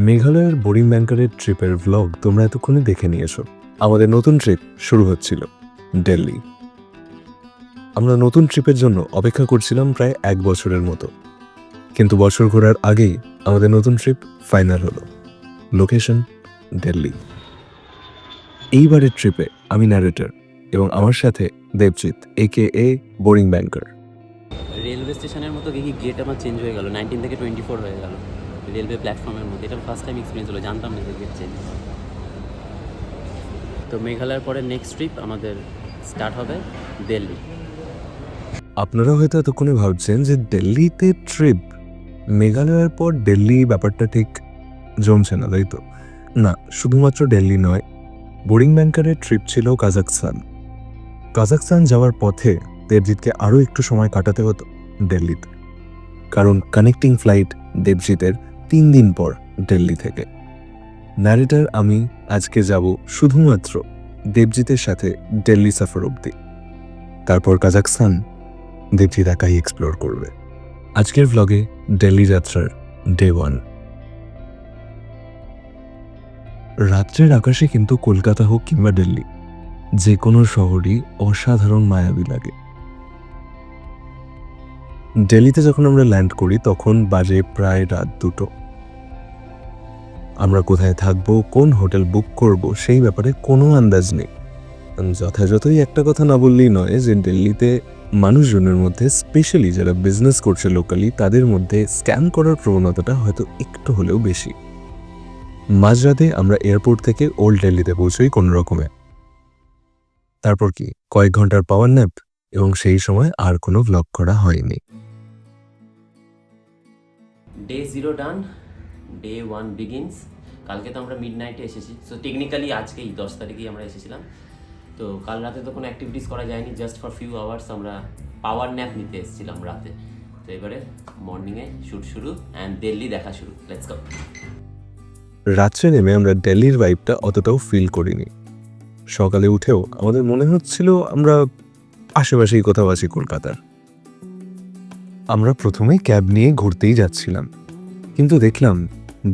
মেঘালয়ের বোরিং ব্যাংকারের ট্রিপের ভ্লগ তোমরা এতক্ষণে দেখে নিয়েছো। আমাদের নতুন ট্রিপ শুরু হচ্ছিল দিল্লি। আমরা নতুন ট্রিপের জন্য অপেক্ষা করছিলাম প্রায় 1 বছরের মতো, কিন্তু বছর ঘোরার আগেই আমাদের নতুন ট্রিপ ফাইনাল হলো। লোকেশন দিল্লি। এইবারের ট্রিপে আমি ন্যারেটর এবং আমার সাথে দেবজিৎ AKA বোরিং ব্যাংকার। রেলওয়ে স্টেশনের মতো দেখি গেট আমার চেঞ্জ হয়ে গেল, 19 থেকে 24 হয়ে গেল রেলওয়ে প্ল্যাটফর্মের মধ্যে। এটা ফার্স্ট টাইম এক্সপিরিয়েন্স হলো, জানতাম না যে গেট চেঞ্জ হয়। তো মেঘালয়ের পরে নেক্সট ট্রিপ আমাদের স্টার্ট হবে দিল্লি। আপনারা হয়তো এতক্ষণে ভাবছেন যে দিল্লিতে ট্রিপ, মেঘালয়ের পর দিল্লি ব্যাপারটা ঠিক জমছে না, তাই তো? না, শুধুমাত্র দিল্লি নয়, বোরিং ব্যাংকারের ট্রিপ ছিল কাজাখস্তান। কাজাখস্তান যাওয়ার পথে দেবজিৎকে আরও একটু সময় কাটাতে হতো দিল্লিতে, কারণ কানেক্টিং ফ্লাইট দেবজিতের 3 দিন পর দিল্লি থেকে। ন্যারেটর আমি আজকে যাব শুধুমাত্র দেবজিতের সাথে দিল্লি সফর অবধি, তারপর কাজাখস্তান দেবজিৎ একাই এক্সপ্লোর করবে। আজকের ভ্লগে দিল্লি যাত্রার ডে 1। রাত্রের আকাশে কিন্তু কলকাতা হোক কিংবা দিল্লি, যে কোনো শহরই অসাধারণ মায়াবী লাগে। দিল্লিতে যখন আমরা ল্যান্ড করি তখন বাজে প্রায় রাত 2টো। আমরা কোথায় থাকবো, কোন হোটেল বুক করব, সেই ব্যাপারে কোনো আন্দাজ নেই। যথাযথই একটা কথা না বললেই নয় যে দিল্লিতে মানুষজনের মধ্যে, স্পেশালি যারা বিজনেস করছে লোকালি, তাদের মধ্যে স্ক্যাম করার প্রবণতাটা হয়তো একটু হলেও বেশি। মাঝরাতে আমরা এয়ারপোর্ট থেকে ওল্ড দিল্লিতে পৌঁছই কোনো রকমে। তারপর কি কয়েক ঘন্টার পাওয়ার ন্যাপ, এবং সেই সময় আর কোনো ভ্লগ করা হয়নি। ডে 0 ডান, ডে 1 বিগিনস। কালকে তো আমরা মিডনাইটে এসেছি, সো টেকনিক্যালি আজকেই 10 তারিখেই আমরা এসেছিলাম। তো কাল রাতে তো কোনো অ্যাক্টিভিটিস করা যায়নি, জাস্ট ফর ফিউ আওয়ার্স আমরা পাওয়ার ন্যাপ নিতে এসেছিলাম রাতে। তো এবারে মর্নিংয়ে শ্যুট শুরু অ্যান্ড দিল্লি দেখা শুরু। Let's go. রাত্রে নেমে আমরা দিল্লির ভাইবটা অতটাও ফিল করিনি। সকালে উঠেও আমাদের মনে হচ্ছিল আমরা আশেপাশেই কোথাও আছি কলকাতার। আমরা প্রথমেই ক্যাব নিয়ে ঘুরতেই যাচ্ছিলাম, কিন্তু দেখলাম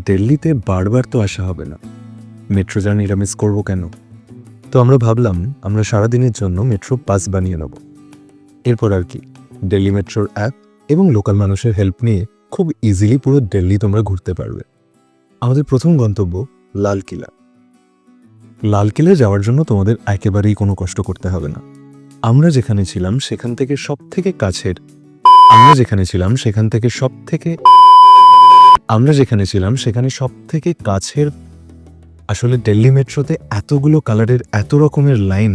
দিল্লিতে বারবার তো আসা হবে না, মেট্রো জার্নিটা মিস করবো কেন? তো আমরা ভাবলাম আমরা সারাদিনের জন্য মেট্রো পাস বানিয়ে নেব। এরপর আর কি, দিল্লি মেট্রোর অ্যাপ এবং লোকাল মানুষের হেল্প নিয়ে খুব ইজিলি পুরো দিল্লি তোমরা ঘুরতে পারবে। আমাদের প্রথম গন্তব্য লালকিলা। লালকিলা যাওয়ার জন্য তোমাদের একেবারেই কোনো কষ্ট করতে হবে না। আমরা যেখানে ছিলাম সেখান থেকে সব থেকে কাছের আসলে দিল্লি মেট্রোতে এতগুলো কালারের এত রকমের লাইন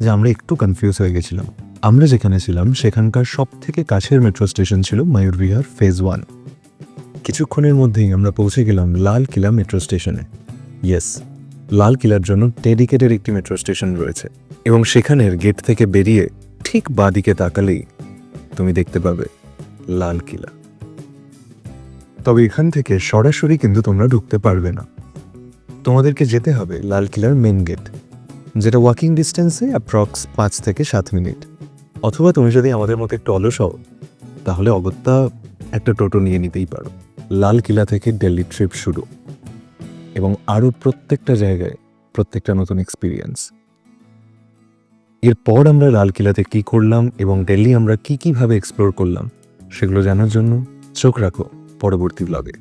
যে আমরা একটু কনফিউজ হয়ে গেছিলাম। আমরা যেখানে ছিলাম সেখানকার সব থেকে কাছের মেট্রো স্টেশন ছিল ময়ূরবিহার ফেজ 1। কিছুক্ষণের মধ্যেই আমরা পৌঁছে গেলাম লাল কিলা মেট্রো স্টেশনে। ইয়েস, লাল কিলার জন্য ডেডিকেটেড একটি মেট্রো স্টেশন রয়েছে, এবং সেখানের গেট থেকে বেরিয়ে ঠিক বাঁদিকে তাকালেই তুমি দেখতে পাবে লাল কিলা। তবে এখান থেকে সরাসরি কিন্তু তোমরা ঢুকতে পারবে না, তোমাদেরকে যেতে হবে লাল কিলার মেন গেট, যেটা ওয়াকিং ডিস্টেন্সে অ্যাপ্রক্স 5 থেকে 7 মিনিট। অথবা তুমি যদি আমাদের মতো একটু অলস হও, তাহলে অগত্যা একটা টোটো নিয়ে নিতেই পারো। লাল কিলা থেকে দিল্লি ট্রিপ শুরু, এবং আরও প্রত্যেকটা জায়গায় প্রত্যেকটা নতুন এক্সপিরিয়েন্স। এরপর আমরা লাল কিলাতে কী করলাম এবং দিল্লি আমরা কীভাবে এক্সপ্লোর করলাম, সেগুলো জানার জন্য চোখ রাখো পরবর্তী ব্লগে।